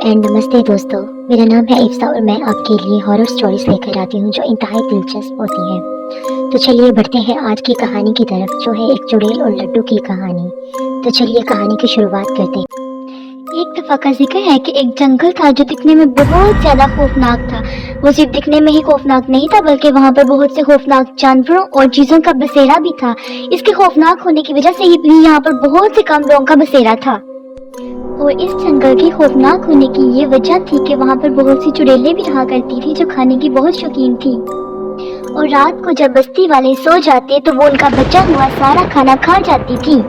And नमस्ते दोस्तों, मेरा नाम है इफ्सा और मैं आपके लिए हॉरर स्टोरीज लेकर आती हूँ जो इंतहाई दिलचस्प होती हैं। तो चलिए बढ़ते हैं आज की कहानी की तरफ, जो है एक चुड़ैल और लड्डू की कहानी। तो चलिए कहानी की शुरुआत करते हैं। एक दफा का जिक्र है कि एक जंगल था जो दिखने में बहुत ज्यादा खौफनाक था। वो सिर्फ दिखने में ही खौफनाक नहीं था, बल्कि वहाँ पर बहुत से खौफनाक जानवरों और चीजों का बसेरा भी था। इसके खौफनाक होने की वजह से ही भी यहाँ पर बहुत से कम लोगों का बसेरा था। और इस जंगल के खौफनाक होने की ये वजह थी कि वहाँ पर बहुत सी चुड़ैलें भी रहा करती थी जो खाने की बहुत शौकीन थी। और रात को जब बस्ती वाले सो जाते तो वो उनका बचा हुआ सारा खाना खा जाती थी।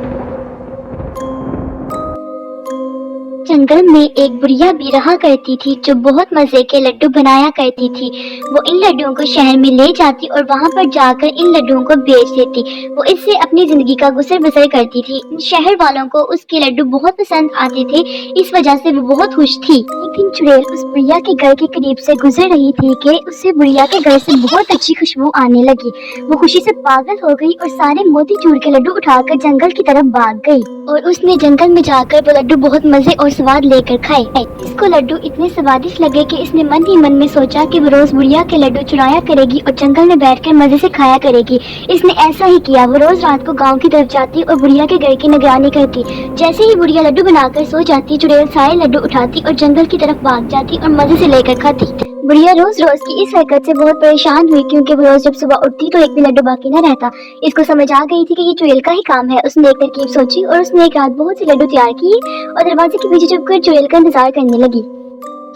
जंगल में एक बुढ़िया भी रहा करती थी जो बहुत मजे के लड्डू बनाया करती थी। वो इन लड्डुओं को शहर में ले जाती और वहाँ पर जाकर इन लड्डुओं को बेच देती। वो इससे अपनी जिंदगी का गुजर बसर करती थी। शहर वालों को उसके लड्डू बहुत पसंद आते थे, इस वजह से वो बहुत खुश थी। एक दिन चुड़ैल उस बुढ़िया के घर के करीब से गुजर रही थी कि उससे बुढ़िया के घर से बहुत अच्छी खुशबू आने लगी। वो खुशी से पागल हो गई और सारे मोती चूर के लड्डू उठाकर जंगल की तरफ भाग गई। और उसने जंगल में जाकर वो लड्डू बहुत मजे और स्वाद लेकर खाए। इसको लड्डू इतने स्वादिष्ट लगे कि इसने मन ही मन में सोचा कि वो रोज बुढ़िया के लड्डू चुराया करेगी और जंगल में बैठकर मजे से खाया करेगी। इसने ऐसा ही किया। वो रोज रात को गांव की तरफ जाती और बुढ़िया के घर की निगरानी करती। जैसे ही बुढ़िया लड्डू बनाकर सो जाती, चुड़ैल सारे लड्डू उठाती और जंगल की तरफ भाग जाती और मजे से लेकर खाती। बुढ़िया रोज रोज की इस हरकत से बहुत परेशान हुई, क्योंकि वो रोज जब सुबह उठती तो एक भी लड्डू बाकी न रहता। इसको समझ आ गई थी कि ये चुड़ैल का ही काम है। उसने एक तरकीब सोची और उसने एक रात बहुत से लड्डू तैयार किए और दरवाजे के पीछे छुपकर चुड़ैल का इंतजार करने लगी।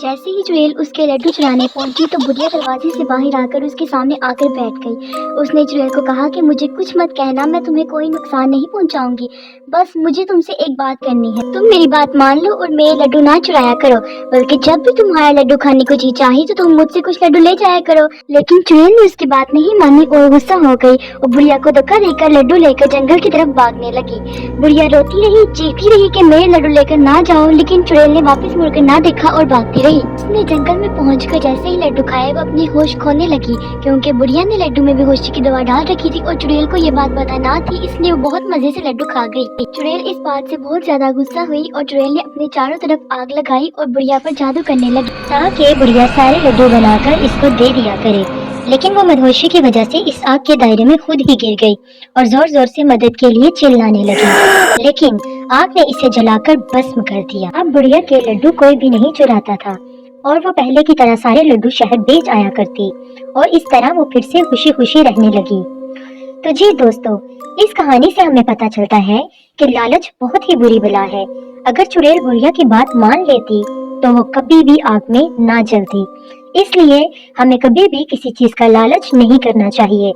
जैसे ही चुड़ैल उसके लड्डू चुराने पहुंची तो बुढ़िया दरवाजे से बाहर आकर उसके सामने आकर बैठ गई। उसने चुड़ैल को कहा कि मुझे कुछ मत कहना, मैं तुम्हें कोई नुकसान नहीं पहुंचाऊंगी, बस मुझे तुमसे एक बात करनी है। तुम मेरी बात मान लो और मेरे लड्डू ना चुराया करो, बल्कि जब भी तुम्हारा लड्डू खाने को जी चाहे तो तुम मुझसे कुछ लड्डू ले जाया करो। लेकिन चुड़ैल ने उसकी बात नहीं मानी और गुस्सा हो गई और बुढ़िया को धक्का देकर लड्डू लेकर जंगल की तरफ भागने लगी। बुढ़िया रोती रही, चीखती रही कि मेरे लड्डू लेकर ना जाओ, लेकिन चुड़ैल ने वापस मुड़कर ना देखा और भागती रही। उसने जंगल में पहुंचकर जैसे ही लड्डू खाए वो अपनी होश खोने लगी, क्योंकि बुढ़िया ने लड्डू में बेहोशी की दवा डाल रखी थी और चुड़ैल को ये बात पता ना थी, इसलिए वो बहुत मजे से लड्डू खा गई। चुड़ैल इस बात से बहुत ज्यादा गुस्सा हुई और चुड़ैल ने अपने चारों तरफ आग लगाई और बुढ़िया पर जादू करने लगी ताकि बुढ़िया सारे लड्डू बनाकर इसको दे दिया करे। लेकिन वो मदहोशी की वजह से इस आग के दायरे में खुद ही गिर गई और जोर जोर से मदद के लिए चिल्लाने लगी। लेकिन आग ने इसे जलाकर भस्म कर दिया। अब बुढ़िया के लड्डू कोई भी नहीं चुराता था और वो पहले की तरह सारे लड्डू शहर बेच आया करती और इस तरह वो फिर से खुशी खुशी रहने लगी। तो जी दोस्तों, इस कहानी से हमें पता चलता है कि लालच बहुत ही बुरी बला है। अगर चुड़ैल बुढ़िया की बात मान लेती तो वो कभी भी आग में ना जलती। इसलिए हमें कभी भी किसी चीज का लालच नहीं करना चाहिए।